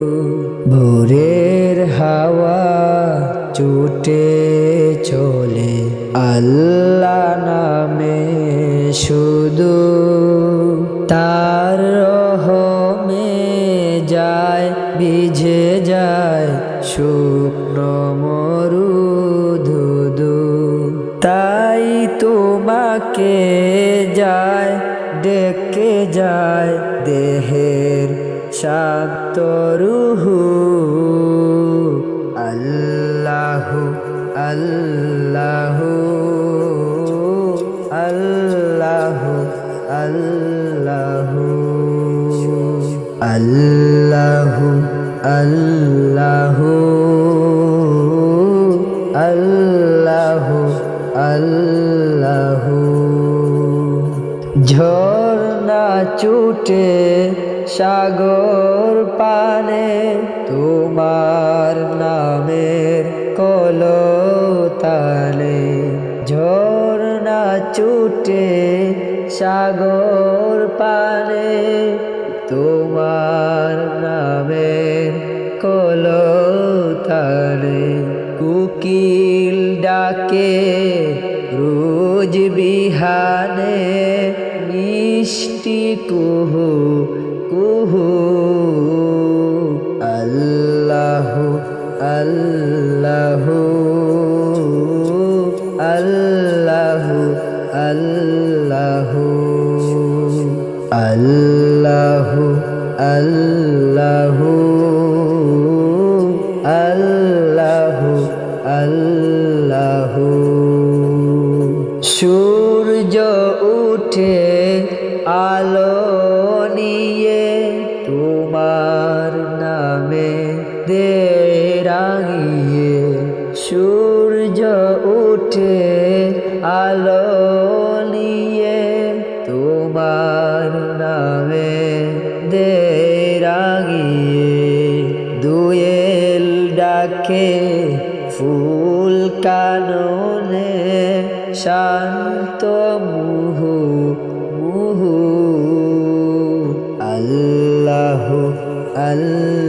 ভোরের হাওয়া ছুটে চলে আল্লাহ নামে শুধু, তার রহমে যায় ভিজে যায় শুকনো মরুধুধু। তাই তোমাকে যায় ডেকে যায় দেহের শান্ত রুহু। আল্লাহু আল্লাহু আল্লাহু আল্লাহু আল্লাহু আল্লাহু আল্লাহু আল্লাহু। ঝর্ণা ছুটে সাগর পানে তোমার নামের কলতানে। ঝর্ণা ছুটে সাগর পানে তোমার নামের কলতানে। কোকিল ডাকে রোজ বিহানে মিষ্টি কুহু কুহু। আল্লাহু আল্লাহু আল্লাহু আল্লাহু আল্লাহু আল্লাহু আল্লাহু আল্লাহু। সূর্য উঠে আলো নিয়ে তোমার নামে দে রাঙিয়ে। সূর্য উঠে আলো নিয়ে তোমার নামে দে রাঙিয়ে। দোয়েল ডাকে ফুল কাননে শান্ত মুহু মুহু। আল্লাহু আল্লাহু